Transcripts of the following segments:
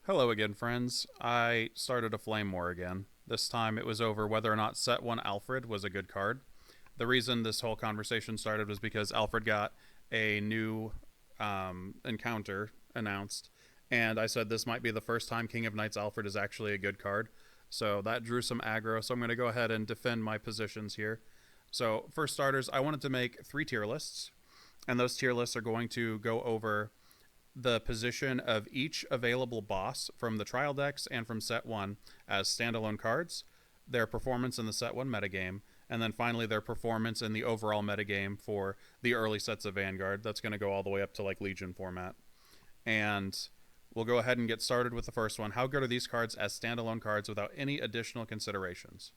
Hello again, friends. I started a flame war again. This time it was over whether or not Set1 Alfred was a good card. The reason this whole conversation started was because Alfred got a new encounter announced, and I said this might be the first time King of Knights Alfred is actually a good card. So that drew some aggro, so I'm going to go ahead and defend my positions here. So, for starters, I wanted to make 3 tier lists, and those tier lists are going to go over the position of each available boss from the trial decks and from set 1 as standalone cards, their performance in the set 1 metagame, and then finally their performance in the overall metagame for the early sets of Vanguard. That's going to go all the way up to like Legion format. And we'll go ahead and get started with the first one. How good are these cards as standalone cards without any additional considerations?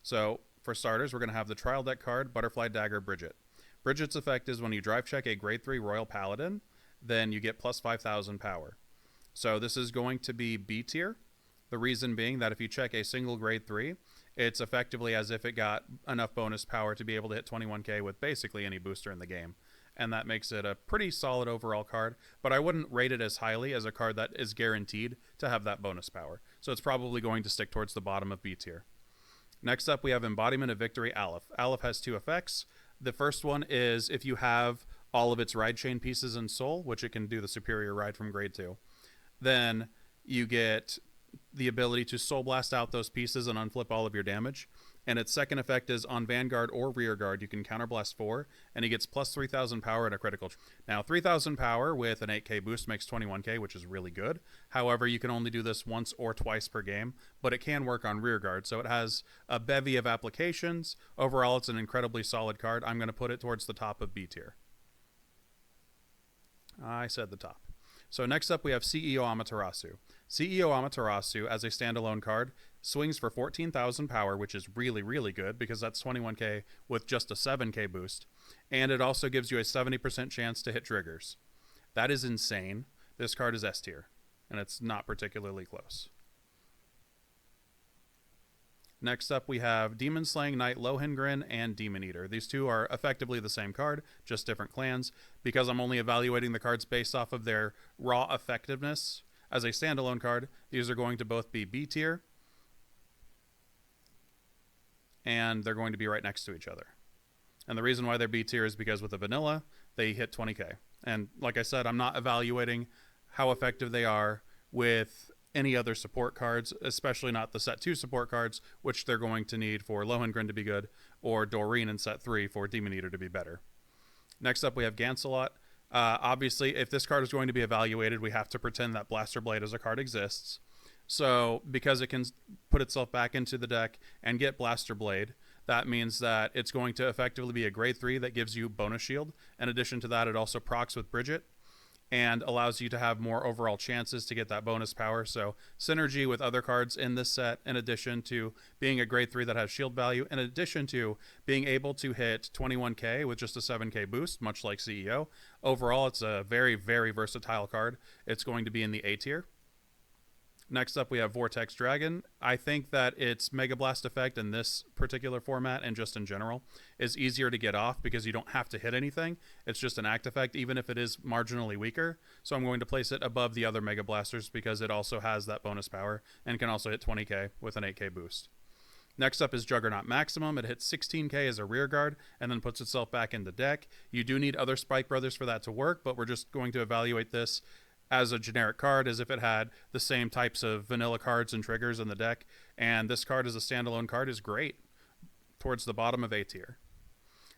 So, for starters, we're going to have the trial deck card, Butterfly Dagger Bridget. Bridget's effect is when you drive check a grade 3 Royal Paladin, then you get plus 5,000 power. So this is going to be B tier. The reason being that if you check a single grade 3, it's effectively as if it got enough bonus power to be able to hit 21k with basically any booster in the game. And that makes it a pretty solid overall card, but I wouldn't rate it as highly as a card that is guaranteed to have that bonus power. So it's probably going to stick towards the bottom of B tier. Next up, we have Embodiment of Victory Aleph. Aleph has 2 effects. The first one is if you have all of its ride chain pieces in soul, which it can do the superior ride from grade 2, then you get the ability to soul blast out those pieces and unflip all of your damage. And its second effect is on Vanguard or Rearguard, you can counterblast 4, and he gets plus 3,000 power and a critical. Now, 3,000 power with an 8k boost makes 21k, which is really good. However, you can only do this once or twice per game, but it can work on Rearguard, so it has a bevy of applications. Overall, it's an incredibly solid card. I'm going to put it towards the top of B tier. I said the top. So next up we have CEO Amaterasu. CEO Amaterasu, as a standalone card, swings for 14,000 power, which is really, really good because that's 21k with just a 7k boost. And it also gives you a 70% chance to hit triggers. That is insane. This card is S tier, and it's not particularly close. Next up, we have Demon Slaying Knight Lohengrin and Demon Eater. These two are effectively the same card, just different clans. Because I'm only evaluating the cards based off of their raw effectiveness as a standalone card, these are going to both be B tier, and they're going to be right next to each other. And the reason why they're B tier is because with the vanilla, they hit 20k. And like I said, I'm not evaluating how effective they are with any other support cards, especially not the set 2 support cards, which they're going to need for Lohengrin to be good, or Doreen in set 3 for Demon Eater to be better. Next up, we have Gancelot. Obviously, if this card is going to be evaluated, we have to pretend that Blaster Blade as a card exists. So, because it can put itself back into the deck and get Blaster Blade, that means that it's going to effectively be a grade 3 that gives you bonus shield. In addition to that, it also procs with Bridget and allows you to have more overall chances to get that bonus power. So synergy with other cards in this set, in addition to being a grade 3 that has shield value, in addition to being able to hit 21k with just a 7k boost, much like CEO. Overall, it's a very, very versatile card. It's going to be in the A tier. Next up, we have Vortex Dragon. I think that its Mega Blast effect in this particular format and just in general is easier to get off because you don't have to hit anything. It's just an act effect, even if it is marginally weaker. So I'm going to place it above the other Mega Blasters because it also has that bonus power and can also hit 20k with an 8k boost. Next up is Juggernaut Maximum. It hits 16k as a rear guard and then puts itself back in the deck. You do need other Spike Brothers for that to work, but we're just going to evaluate this as a generic card as if it had the same types of vanilla cards and triggers in the deck, and this card as a standalone card is great, towards the bottom of A tier.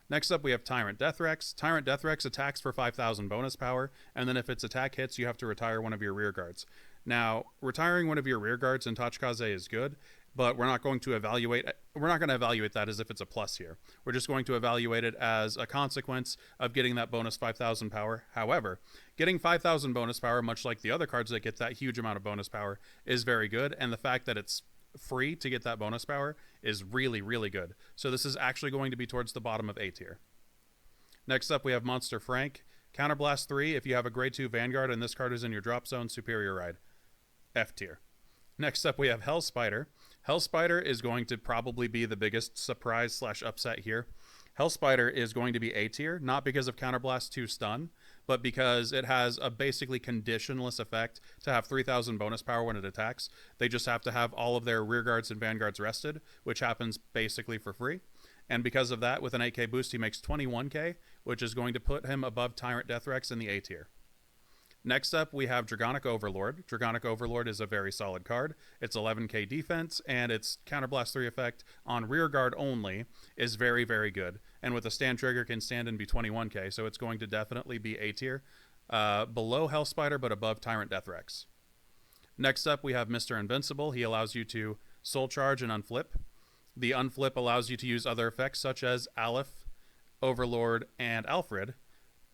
Next up we have Tyrant Deathrex. Tyrant Deathrex attacks for 5,000 bonus power, and then if its attack hits, you have to retire one of your rear guards. Now, retiring one of your rear guards in Tachikaze is good, but we're not going to evaluate that as if it's a plus here. We're just going to evaluate it as a consequence of getting that bonus 5,000 power. However, getting 5,000 bonus power, much like the other cards that get that huge amount of bonus power, is very good, and the fact that it's free to get that bonus power is really, really good. So this is actually going to be towards the bottom of A tier. Next up, we have Monster Frank. Counterblast 3, if you have a grade 2 Vanguard and this card is in your drop zone, superior ride. F tier. Next up, we have Hell Spider. Hell Spider is going to probably be the biggest surprise / upset here. Hell Spider is going to be A tier, not because of Counterblast 2 stun, but because it has a basically conditionless effect to have 3,000 bonus power when it attacks, they just have to have all of their rear guards and vanguards rested, which happens basically for free. And because of that, with an 8k boost, he makes 21k, which is going to put him above Tyrant Deathrex in the A tier. Next up, we have Dragonic Overlord. Dragonic Overlord is a very solid card. It's 11k defense, and its Counterblast 3 effect on rear guard only is very, very good. And with a stand trigger, can stand and be 21k, so it's going to definitely be A tier. Below Hellspider, but above Tyrant Deathrex. Next up, we have Mr. Invincible. He allows you to Soul Charge and Unflip. The Unflip allows you to use other effects, such as Aleph, Overlord, and Alfred,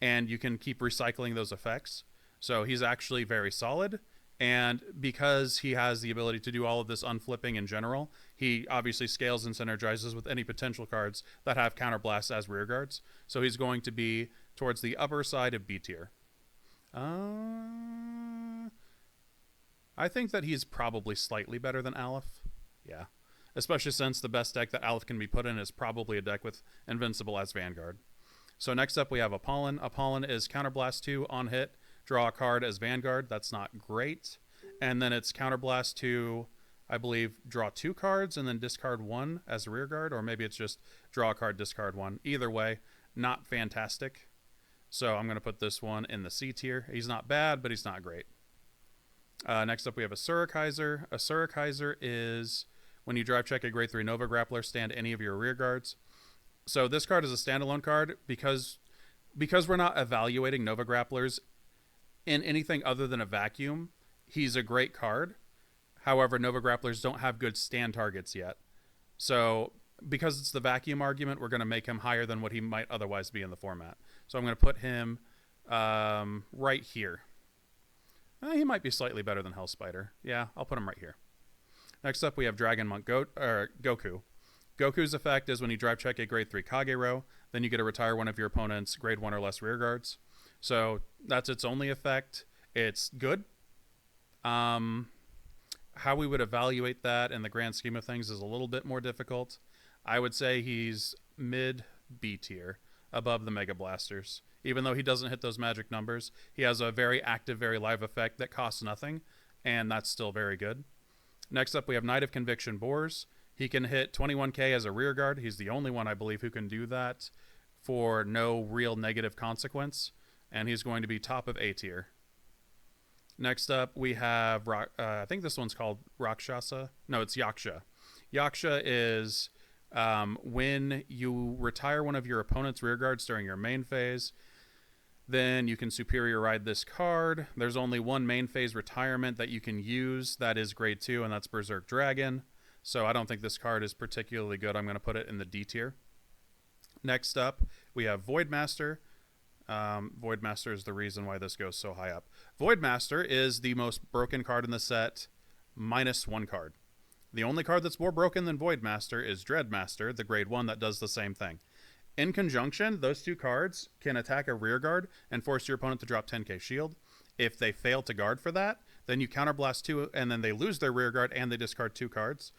and you can keep recycling those effects. So he's actually very solid, and because he has the ability to do all of this unflipping in general, he obviously scales and synergizes with any potential cards that have counterblasts as rear guards. So he's going to be towards the upper side of B tier. I think that he's probably slightly better than Aleph. Yeah. Especially since the best deck that Aleph can be put in is probably a deck with Invincible as Vanguard. So next up we have Apollon. Apollon is Counterblast 2 on hit. Draw a card as Vanguard. That's not great. And then it's Counterblast 2, I believe, draw 2 cards and then discard 1 as a rear guard. Or maybe it's just draw a card, discard 1. Either way, not fantastic. So I'm going to put this one in the C tier. He's not bad, but he's not great. Next up we have a Surikaiser. A Surikaiser is when you drive check a grade 3 Nova Grappler, stand any of your rear guards. So this card is a standalone card because we're not evaluating Nova Grapplers in anything other than a vacuum. He's a great card. However, Nova Grapplers don't have good stand targets yet. So because it's the vacuum argument, we're going to make him higher than what he might otherwise be in the format. So I'm going to put him right here. He might be slightly better than Hellspider. Yeah, I'll put him right here. Next up, we have Dragon Monk Goku. Goku's effect is when you drive check a grade 3 Kagero, then you get to retire one of your opponent's grade 1 or less rear guards. So that's its only effect. It's good. How we would evaluate that in the grand scheme of things is a little bit more difficult. I would say he's mid B tier, above the Mega Blasters. Even though he doesn't hit those magic numbers, he has a very active, very live effect that costs nothing, and that's still very good. Next up, we have Knight of Conviction Boars. He can hit 21k as a rear guard. He's the only one, I believe, who can do that for no real negative consequence, and he's going to be top of A tier. Next up, we have, I think this one's called Rakshasa. No, it's Yaksha. Yaksha is when you retire one of your opponent's rear guards during your main phase, then you can superior ride this card. There's only one main phase retirement that you can use that is grade 2, and that's Berserk Dragon. So I don't think this card is particularly good. I'm going to put it in the D tier. Next up, we have Voidmaster. Voidmaster is the reason why this goes so high up. Voidmaster is the most broken card in the set, minus 1 card. The only card that's more broken than Voidmaster is Dreadmaster, the grade 1 that does the same thing. In conjunction, those two cards can attack a rear guard and force your opponent to drop 10k shield. If they fail to guard for that, then you counterblast 2 and then they lose their rear guard and they discard 2 cards.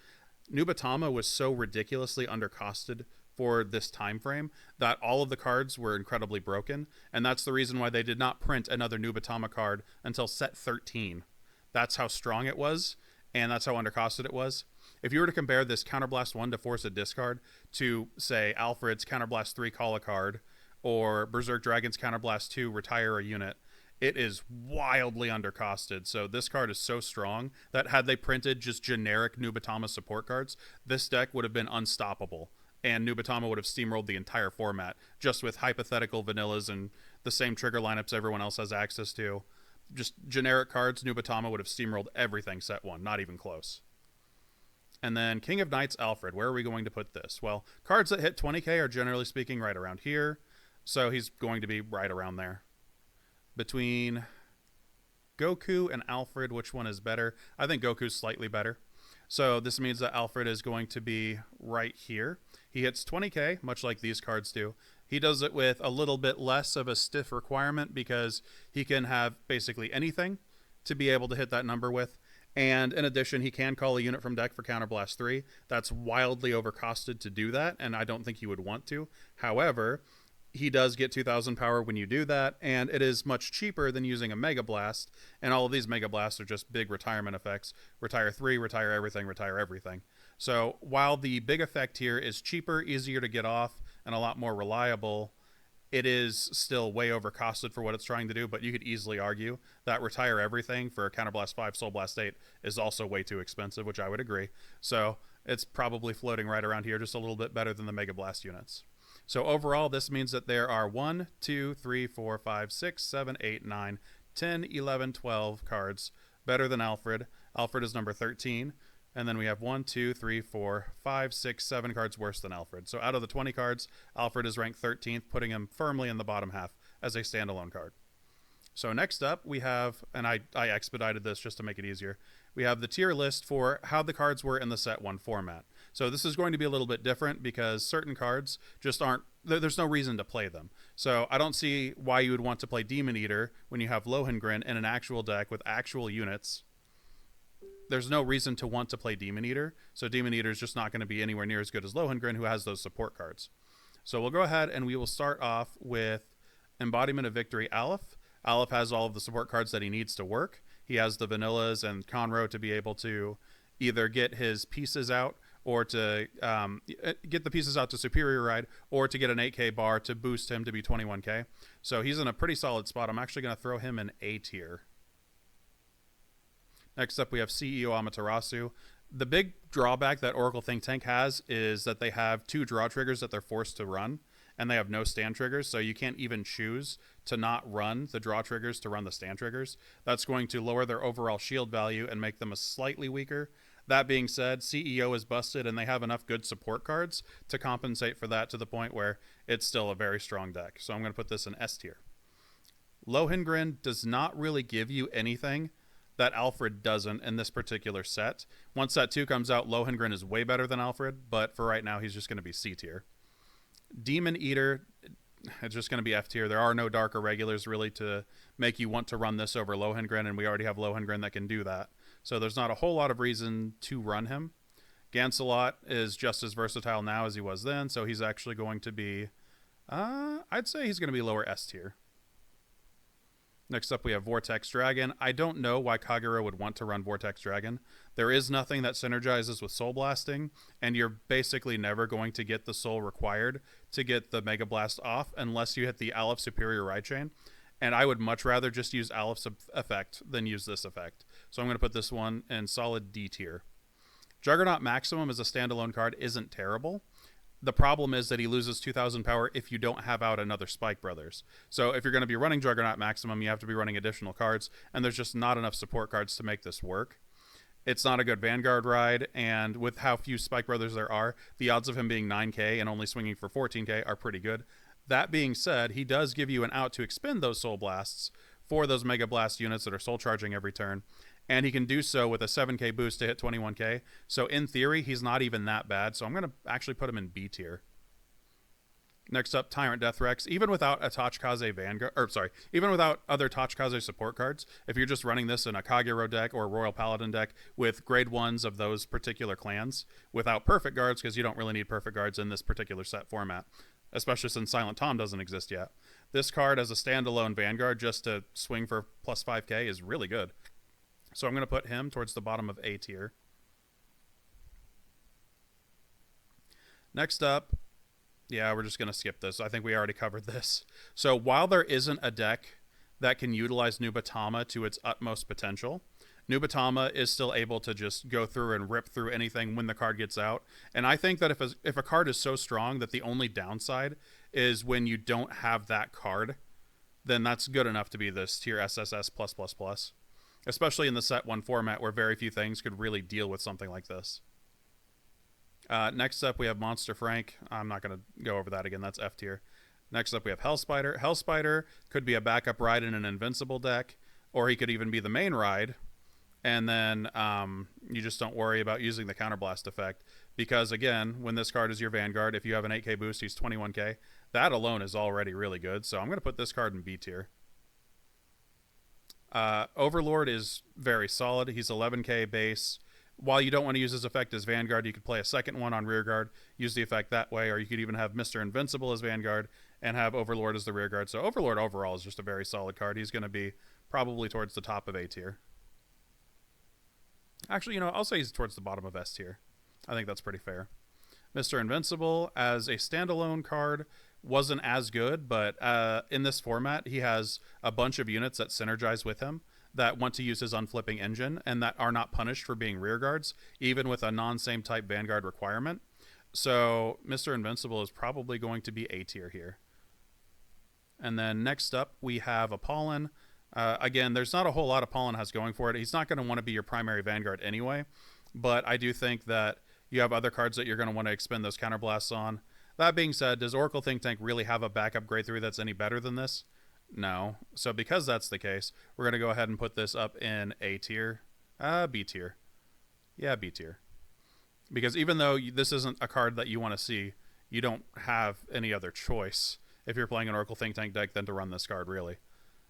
Nubatama was so ridiculously undercosted for this time frame that all of the cards were incredibly broken, and that's the reason why they did not print another Nubatama card until set 13. That's how strong it was, and that's how undercosted it was. If you were to compare this Counterblast 1 to force a discard to, say, Alfred's Counterblast 3 call a card, or Berserk Dragon's Counterblast 2 retire a unit, it is wildly undercosted. So this card is so strong that had they printed just generic Nubatama support cards, this deck would have been unstoppable, and Nubatama would have steamrolled the entire format, just with hypothetical vanillas and the same trigger lineups everyone else has access to. Just generic cards, Nubatama would have steamrolled everything set 1, not even close. And then King of Knights Alfred, where are we going to put this? Well, cards that hit 20k are generally speaking right around here, so he's going to be right around there. Between Goku and Alfred, which one is better? I think Goku's slightly better. So this means that Alfred is going to be right here. He hits 20k, much like these cards do. He does it with a little bit less of a stiff requirement because he can have basically anything to be able to hit that number with. And in addition, he can call a unit from deck for Counterblast 3. That's wildly overcosted to do that, and I don't think he would want to. However, he does get 2000 power when you do that, and it is much cheaper than using a Mega Blast. And all of these Mega Blasts are just big retirement effects. Retire 3, retire everything, retire everything. So while the big effect here is cheaper, easier to get off, and a lot more reliable, it is still way overcosted for what it's trying to do. But you could easily argue that retire everything for Counterblast 5, Soul Blast 8 is also way too expensive, which I would agree. So it's probably floating right around here, just a little bit better than the Mega Blast units. So overall, this means that there are 1, 2, 3, 4, 5, 6, 7, 8, 9, 10, 11, 12 cards better than Alfred. Alfred is number 13. And then we have 1, 2, 3, 4, 5, 6, 7 cards worse than Alfred. So out of the 20 cards, Alfred is ranked 13th, putting him firmly in the bottom half as a standalone card. So next up, we have, and I expedited this just to make it easier, we have the tier list for how the cards were in the Set 1 format. So this is going to be a little bit different because certain cards just aren't, there's no reason to play them. So I don't see why you would want to play Demon Eater when you have Lohengrin in an actual deck with actual units. There's no reason to want to play Demon Eater. So Demon Eater is just not going to be anywhere near as good as Lohengrin, who has those support cards. So we'll go ahead and we will start off with Embodiment of Victory Aleph. Aleph has all of the support cards that he needs to work. He has the Vanillas and Conroe to be able to either get his pieces out or to get the pieces out to Superior Ride, or to get an 8K bar to boost him to be 21K. So he's in a pretty solid spot. I'm actually going to throw him in A tier. Next up, we have CEO Amaterasu. The big drawback that Oracle Think Tank has is that they have 2 draw triggers that they're forced to run, and they have no stand triggers, so you can't even choose to not run the draw triggers to run the stand triggers. That's going to lower their overall shield value and make them a slightly weaker. That being said, CEO is busted, and they have enough good support cards to compensate for that to the point where it's still a very strong deck. So I'm going to put this in S tier. Lohengrin does not really give you anything that Alfred doesn't in this particular set. Once Set 2 comes out, Lohengrin is way better than Alfred, but for right now, he's just going to be C tier. Demon Eater, it's just going to be F tier. There are no dark or regulars really to make you want to run this over Lohengrin, and we already have Lohengrin that can do that. So there's not a whole lot of reason to run him. Gancelot is just as versatile now as he was then, so he's actually going to be, I'd say he's going to be lower S tier. Next up, we have Vortex Dragon. I don't know why Kagero would want to run Vortex Dragon. There is nothing that synergizes with Soul Blasting, and you're basically never going to get the Soul required to get the Mega Blast off unless you hit the Aleph Superior Ride Chain. And I would much rather just use Aleph's effect than use this effect. So I'm going to put this one in solid D tier. Juggernaut Maximum as a standalone card isn't terrible. The problem is that he loses 2,000 power if you don't have out another Spike Brothers. So if you're going to be running Juggernaut Maximum, you have to be running additional cards, and there's just not enough support cards to make this work. It's not a good Vanguard ride, and with how few Spike Brothers there are, the odds of him being 9K and only swinging for 14K are pretty good. That being said, he does give you an out to expend those Soul Blasts for those Mega Blast units that are Soul Charging every turn, and he can do so with a 7K boost to hit 21K. So in theory, he's not even that bad, so I'm going to actually put him in B tier. Next up, Tyrant Deathrex. Even without a Tachikaze Vanguard, even without other Tachikaze support cards, if you're just running this in a Kagero deck or a Royal Paladin deck with grade 1s of those particular clans, without perfect guards, because you don't really need perfect guards in this particular set format, especially since Silent Tom doesn't exist yet. This card as a standalone Vanguard just to swing for plus 5K is really good. So I'm going to put him towards the bottom of A tier. Next up, yeah, we're just going to skip this. I think we already covered this. So while there isn't a deck that can utilize Nubatama to its utmost potential, Nubatama is still able to just go through and rip through anything when the card gets out. And I think that if a card is so strong that the only downside is when you don't have that card, then that's good enough to be this tier SSS+++. Especially in the Set 1 format where very few things could really deal with something like this. Next up, we have Monster Frank. I'm not going to go over that again. That's F tier. Next up, we have Hellspider. Hellspider could be a backup ride in an Invincible deck, or he could even be the main ride, and then you just don't worry about using the Counterblast effect, because, again, when this card is your Vanguard, if you have an 8K boost, he's 21K. That alone is already really good, so I'm going to put this card in B tier. Overlord is very solid. He's 11K base, while you don't want to use his effect as Vanguard, you could play a second one on rearguard, use the effect that way, or you could even have Mr. Invincible as Vanguard and have Overlord as the rearguard. So Overlord overall is just a very solid card. He's going to be probably towards the top of A tier. Actually, I'll say he's towards the bottom of S tier. I think that's pretty fair. Mr. Invincible as a standalone card wasn't as good, but in this format, he has a bunch of units that synergize with him that want to use his unflipping engine and that are not punished for being rear guards, even with a non-same type Vanguard requirement. So Mr. Invincible is probably going to be A tier here. And then next up, we have Apollon. Again, there's not a whole lot Apollon has going for it. He's not going to want to be your primary Vanguard anyway, but I do think that you have other cards that you're going to want to expend those counterblasts on. That being said, does Oracle Think Tank really have a backup grade 3 that's any better than this? No. So because that's the case, we're going to go ahead and put this up in A tier. B tier. Yeah, B tier. Because even though this isn't a card that you want to see, you don't have any other choice if you're playing an Oracle Think Tank deck than to run this card, really.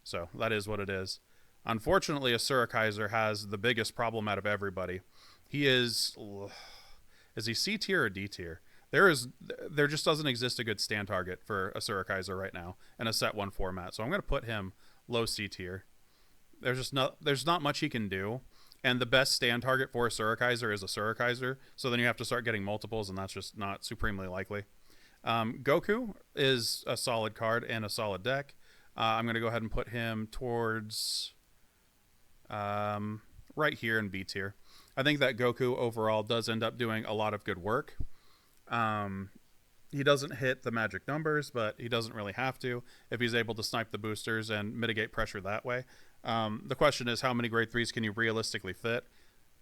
So that is what it is. Unfortunately, a Surikaiser has the biggest problem out of everybody. He is he C tier or D tier? There just doesn't exist a good stand target for a Surikaiser right now in a set 1 format. So I'm going to put him low C tier. There's not much he can do, and the best stand target for a Surikaiser is a Surikaiser. So then you have to start getting multiples, and that's just not supremely likely. Goku is a solid card and a solid deck. I'm going to go ahead and put him towards right here in B tier. I think that Goku overall does end up doing a lot of good work. He doesn't hit the magic numbers, but he doesn't really have to if he's able to snipe the boosters and mitigate pressure that way. The question is, how many grade 3s can you realistically fit?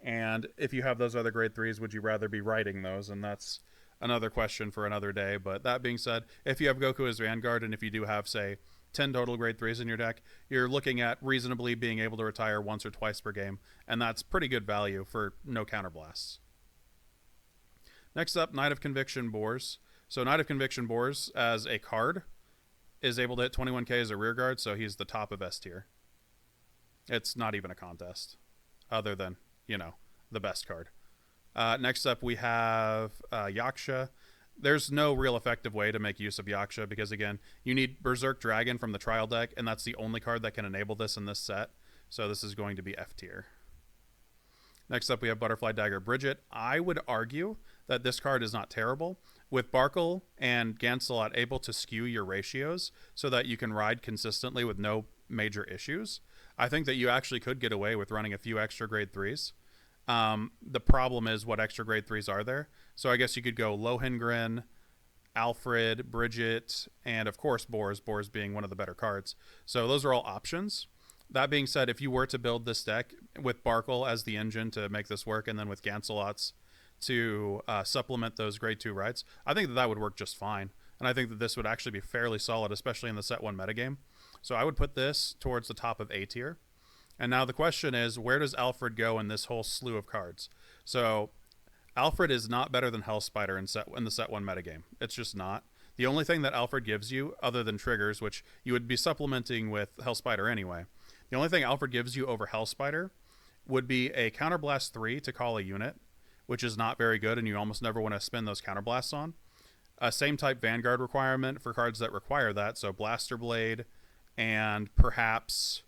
And if you have those other grade 3s, would you rather be writing those? And that's another question for another day. But that being said, if you have Goku as Vanguard, and if you do have, say, 10 total grade 3s in your deck, you're looking at reasonably being able to retire once or twice per game, and that's pretty good value for no counterblasts. Next up, Knight of Conviction Boars. So Knight of Conviction Boars as a card is able to hit 21k as a rear guard, so he's the top of S tier. It's not even a contest, other than, the best card. Next up, we have Yaksha. There's no real effective way to make use of Yaksha because, again, you need Berserk Dragon from the trial deck, and that's the only card that can enable this in this set. So this is going to be F tier. Next up, we have Butterfly Dagger Bridget. I would argue that this card is not terrible. With Barkle and Gancelot able to skew your ratios so that you can ride consistently with no major issues, I think that you actually could get away with running a few extra grade 3s. The problem is, what extra grade 3s are there? So I guess you could go Lohengrin, Alfred, Bridget, and of course Boars being one of the better cards. So those are all options. That being said, if you were to build this deck with Barkle as the engine to make this work, and then with Gancelots to supplement those grade 2 rights, I think that would work just fine. And I think that this would actually be fairly solid, especially in the set 1 metagame. So I would put this towards the top of A tier. And now the question is, where does Alfred go in this whole slew of cards? So Alfred is not better than Hellspider in the set 1 metagame. It's just not. The only thing that Alfred gives you, other than triggers, which you would be supplementing with Hellspider anyway, the only thing Alfred gives you over Hellspider would be a Counterblast 3 to call a unit, which is not very good, and you almost never want to spend those Counterblasts on. A same type Vanguard requirement for cards that require that, so Blaster Blade, and perhaps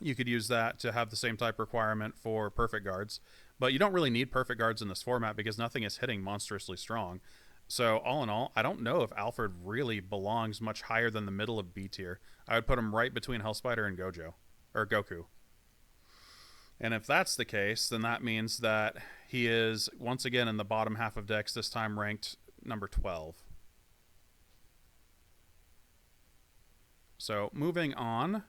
you could use that to have the same type requirement for Perfect Guards. But you don't really need Perfect Guards in this format because nothing is hitting monstrously strong. So all in all, I don't know if Alfred really belongs much higher than the middle of B tier. I would put him right between Hellspider and Goku. And if that's the case, then that means that he is once again in the bottom half of decks, this time ranked number 12. So moving on,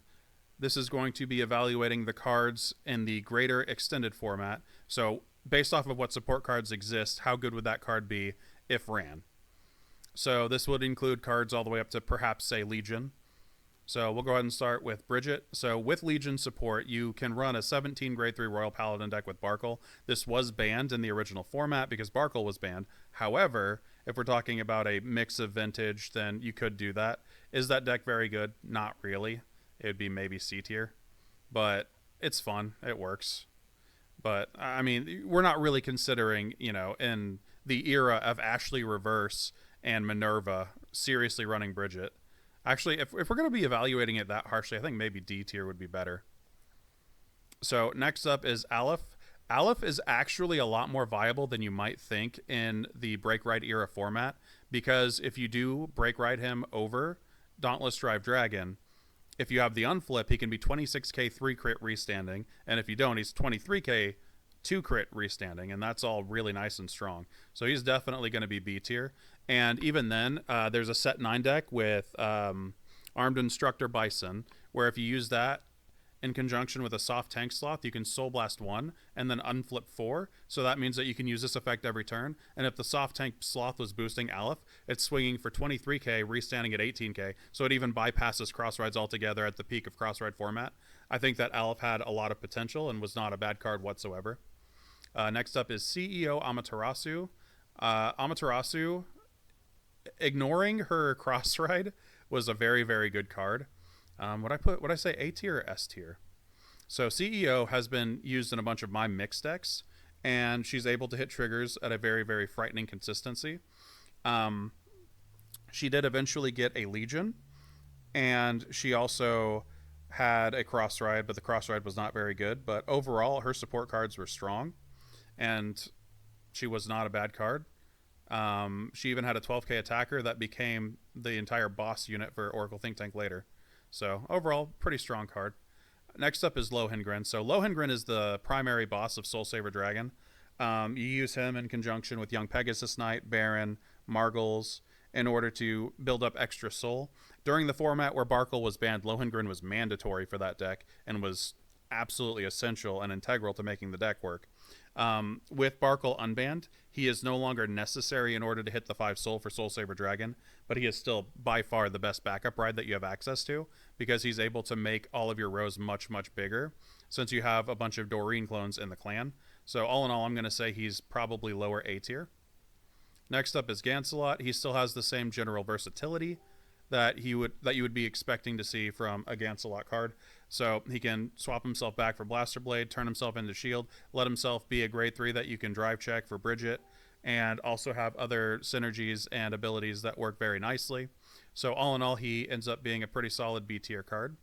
this is going to be evaluating the cards in the greater extended format. So based off of what support cards exist, how good would that card be if ran? So this would include cards all the way up to perhaps, say, Legion. So we'll go ahead and start with Bridget. So with Legion support, you can run a 17 grade 3 Royal Paladin deck with Barkle. This was banned in the original format because Barkle was banned. However, if we're talking about a mix of vintage, then you could do that. Is that deck very good? Not really. It would be maybe C tier, but it's fun. It works. But I mean, we're not really considering, in the era of Ashley Reverse and Minerva seriously running Bridget. Actually, if we're going to be evaluating it that harshly, I think maybe D tier would be better. So next up is Aleph. Aleph is actually a lot more viable than you might think in the Break Ride era format, because if you do Break Ride him over Dauntless Drive Dragon, if you have the unflip, he can be 26k 3 crit restanding, and if you don't, he's 23k 2 crit restanding, and that's all really nice and strong. So he's definitely going to be B tier. And even then, there's a Set 9 deck with Armed Instructor Bison, where if you use that in conjunction with a soft tank sloth, you can Soul Blast 1 and then unflip 4. So that means that you can use this effect every turn. And if the soft tank sloth was boosting Aleph, it's swinging for 23k, restanding at 18k. So it even bypasses cross rides altogether at the peak of cross ride format. I think that Aleph had a lot of potential and was not a bad card whatsoever. Next up is CEO Amaterasu. Amaterasu, ignoring her cross ride, was a very, very good card. Would I say A tier or S tier? So CEO has been used in a bunch of my mix decks, and she's able to hit triggers at a very, very frightening consistency. She did eventually get a Legion, and she also had a cross ride, but the cross ride was not very good. But overall, her support cards were strong, and she was not a bad card. She even had a 12k attacker that became the entire boss unit for Oracle Think Tank later. So overall, pretty strong card. Next up is Lohengrin. So Lohengrin is the primary boss of Soul Saver Dragon. You use him in conjunction with Young Pegasus Knight, Baron, Margles, in order to build up extra soul. During the format where Barkle was banned, Lohengrin was mandatory for that deck and was absolutely essential and integral to making the deck work. With Barkle unbanned, he is no longer necessary in order to hit the 5 soul for Soul Saver Dragon, but he is still by far the best backup ride that you have access to, because he's able to make all of your rows much, much bigger, since you have a bunch of Doreen clones in the clan. So all in all, I'm going to say he's probably lower A tier. Next up is Gancelot. He still has the same general versatility that you would be expecting to see from a Gancelot card. So he can swap himself back for Blaster Blade, turn himself into Shield, let himself be a grade 3 that you can drive check for Bridget, and also have other synergies and abilities that work very nicely. So all in all, he ends up being a pretty solid B tier card.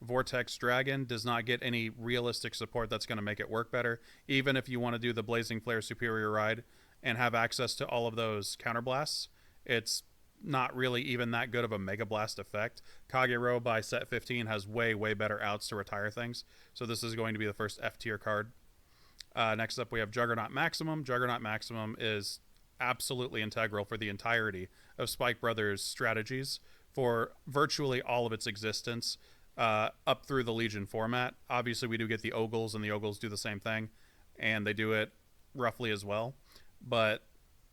Vortex Dragon does not get any realistic support that's going to make it work better. Even if you want to do the Blazing Flare Superior Ride and have access to all of those counterblasts, it's not really even that good of a Mega Blast effect. Kagero by set 15 has way, way better outs to retire things. So this is going to be the first F tier card. Next up, we have Juggernaut Maximum. Juggernaut Maximum is absolutely integral for the entirety of Spike Brothers' strategies for virtually all of its existence, up through the Legion format. Obviously, we do get the Ogles, and the Ogles do the same thing, and they do it roughly as well. But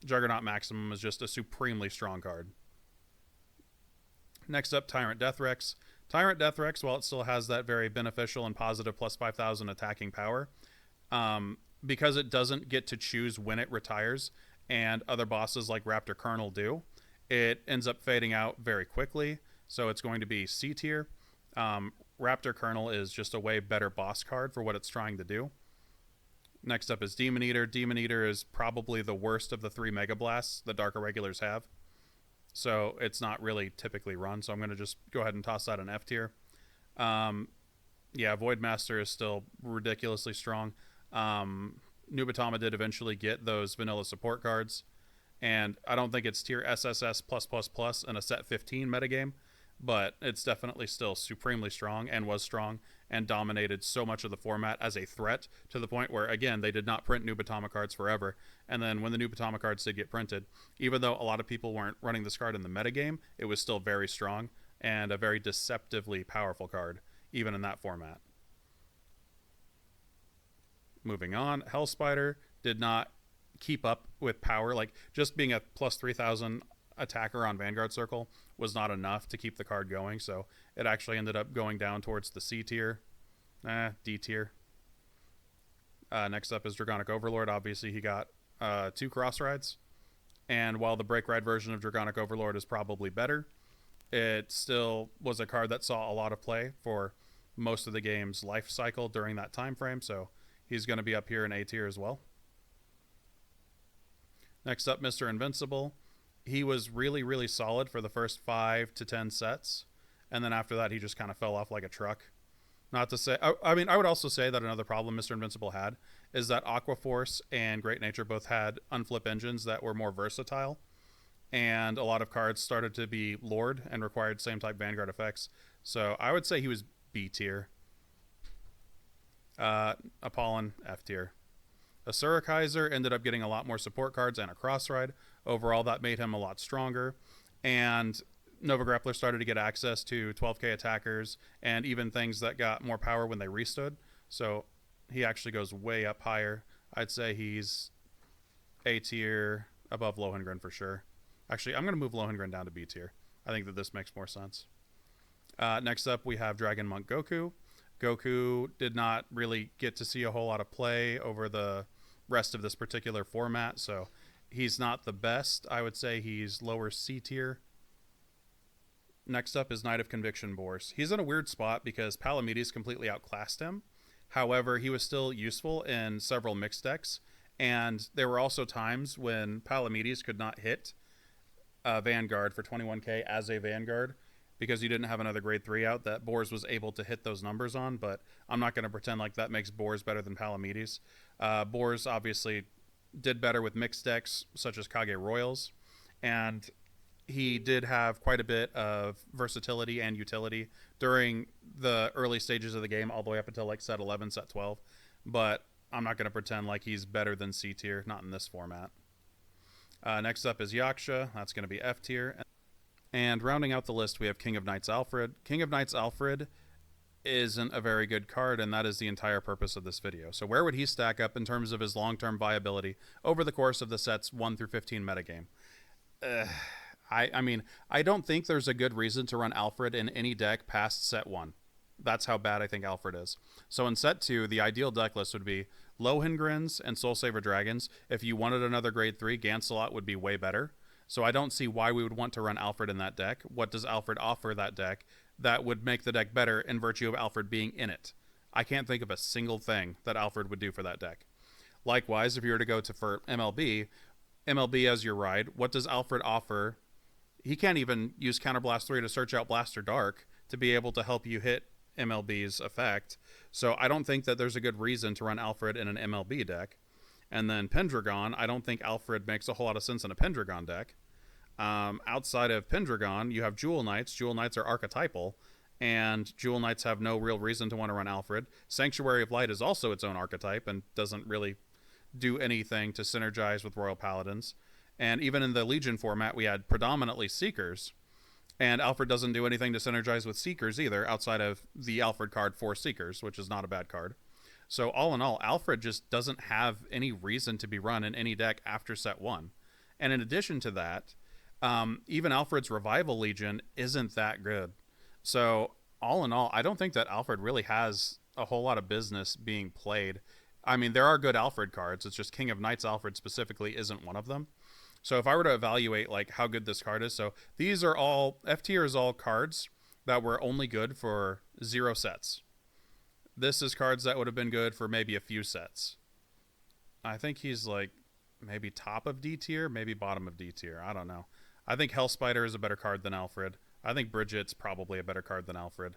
Juggernaut Maximum is just a supremely strong card. Next up, Tyrant Deathrex. Tyrant Deathrex, while it still has that very beneficial and positive plus 5,000 attacking power, because it doesn't get to choose when it retires, and other bosses like Raptor Colonel do, it ends up fading out very quickly. So it's going to be C tier. Raptor Colonel is just a way better boss card for what it's trying to do. Next up is Demon Eater. Demon Eater is probably the worst of the 3 Mega Blasts that Dark Irregulars have. So it's not really typically run. So I'm going to just go ahead and toss that in F tier. Yeah, Voidmaster is still ridiculously strong. Nubatama did eventually get those vanilla support cards. And I don't think it's tier SSS+++ in a set 15 metagame, but it's definitely still supremely strong, and was strong, and dominated so much of the format as a threat, to the point where, again, they did not print Nubatama cards forever. And then when the Nubatama cards did get printed, even though a lot of people weren't running this card in the metagame, it was still very strong and a very deceptively powerful card, even in that format. Moving on, Hellspider did not keep up with power. Like, just being a plus 3,000 attacker on Vanguard Circle was not enough to keep the card going, so it actually ended up going down towards the C tier. D tier. Next up is Dragonic Overlord. Obviously, he got 2 cross rides, and while the break ride version of Dragonic Overlord is probably better, it still was a card that saw a lot of play for most of the game's life cycle during that time frame, so He's going to be up here in A tier as well. Next up, Mr. Invincible. He was really, really solid for the first 5 to 10 sets. And then after that, he just kind of fell off like a truck. Not to say, I mean, I would also say that another problem Mr. Invincible had is that Aqua Force and Great Nature both had unflip engines that were more versatile. And a lot of cards started to be Lord and required same type Vanguard effects. So I would say he was B tier. Apollon, F tier. Asura Kaiser ended up getting a lot more support cards and a cross ride. Overall, that made him a lot stronger. And Nova Grappler started to get access to 12k attackers and even things that got more power when they restood. So he actually goes way up higher. I'd say he's A tier, above Lohengrin for sure. Actually, I'm going to move Lohengrin down to B tier. I think that this makes more sense. Next up, we have Dragon Monk Goku. Goku did not really get to see a whole lot of play over the rest of this particular format, so he's not the best. I would say he's lower C tier. Next up is Knight of Conviction Boars. He's in a weird spot because Palamedes completely outclassed him. However, he was still useful in several mixed decks, and there were also times when Palamedes could not hit Vanguard for 21k as a Vanguard because you didn't have another grade 3 out that Boars was able to hit those numbers on, but I'm not going to pretend like that makes Boars better than Palamedes. Boars obviously did better with mixed decks such as Kage Royals, and he did have quite a bit of versatility and utility during the early stages of the game all the way up until like set 11, set 12, but I'm not going to pretend like he's better than C tier, not in this format. Next up is Yaksha. That's going to be F tier. And rounding out the list, we have King of Knights Alfred. King of Knights Alfred isn't a very good card, and that is the entire purpose of this video. So where would he stack up in terms of his long-term viability over the course of the sets 1 through 15 metagame? I mean, I don't think there's a good reason to run Alfred in any deck past set 1. That's how bad I think Alfred is. So in set 2, the ideal deck list would be Lohengrins and Soul Saver Dragons. If you wanted another grade 3, Gancelot would be way better. So I don't see why we would want to run Alfred in that deck. What does Alfred offer that deck that would make the deck better in virtue of Alfred being in it? I can't think of a single thing that Alfred would do for that deck. Likewise, if you were to go to for MLB as your ride, what does Alfred offer? He can't even use Counterblast 3 to search out Blaster Dark to be able to help you hit MLB's effect. So I don't think that there's a good reason to run Alfred in an MLB deck. And then Pendragon, I don't think Alfred makes a whole lot of sense in a Pendragon deck. Outside of Pendragon, you have Jewel Knights. Jewel Knights are archetypal, and Jewel Knights have no real reason to want to run Alfred. Sanctuary of Light is also its own archetype and doesn't really do anything to synergize with Royal Paladins. And even in the Legion format, we had predominantly Seekers, and Alfred doesn't do anything to synergize with Seekers either, outside of the Alfred card for Seekers, which is not a bad card. So all in all, Alfred just doesn't have any reason to be run in any deck after set 1. And in addition to that, even Alfred's Revival Legion isn't that good. So all in all, I don't think that Alfred really has a whole lot of business being played. I mean, there are good Alfred cards. It's just King of Knights Alfred specifically isn't one of them. So if I were to evaluate like how good this card is, so these are all, F tier is all cards that were only good for 0 sets. This is cards that would have been good for maybe a few sets. I think he's like maybe top of D tier, maybe bottom of D tier. I don't know. I think Hellspider is a better card than Alfred. I think Bridget's probably a better card than Alfred.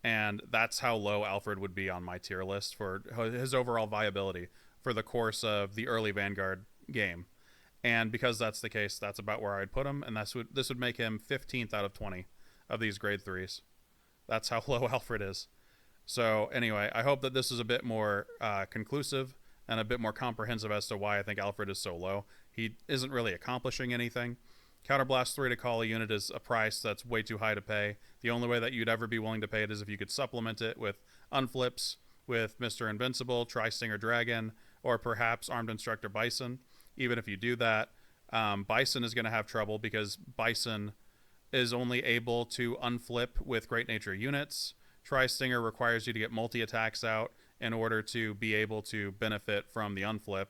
And that's how low Alfred would be on my tier list for his overall viability for the course of the early Vanguard game. And because that's the case, that's about where I'd put him. And this would make him 15th out of 20 of these grade 3s. That's how low Alfred is. So anyway, I hope that this is a bit more conclusive and a bit more comprehensive as to why I think Alfred is so low. He isn't really accomplishing anything. Counterblast 3 to call a unit is a price that's way too high to pay. The only way that you'd ever be willing to pay it is if you could supplement it with unflips, with Mr. Invincible, Tri-Stinger Dragon, or perhaps Armed Instructor Bison. Even if you do that, Bison is going to have trouble because Bison is only able to unflip with Great Nature units. Tri-Stinger requires you to get multi-attacks out in order to be able to benefit from the unflip.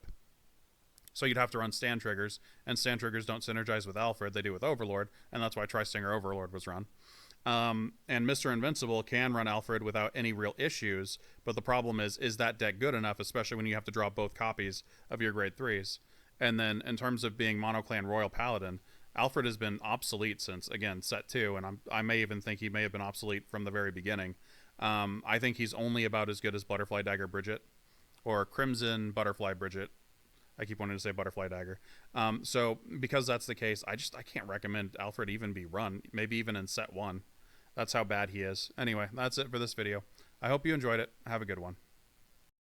So you'd have to run stand triggers, and stand triggers don't synergize with Alfred, they do with Overlord, and that's why Tri-Stinger Overlord was run. And Mr. Invincible can run Alfred without any real issues, but the problem is that deck good enough, especially when you have to draw both copies of your grade 3s? And then in terms of being monoclan Royal Paladin, Alfred has been obsolete since, again, set 2, and I may even think he may have been obsolete from the very beginning. I think he's only about as good as Butterfly Dagger Bridget, or Crimson Butterfly Bridget. I keep wanting to say Butterfly Dagger. So because that's the case, I can't recommend Alfred even be run, maybe even in set 1. That's how bad he is. Anyway, that's it for this video. I hope you enjoyed it. Have a good one.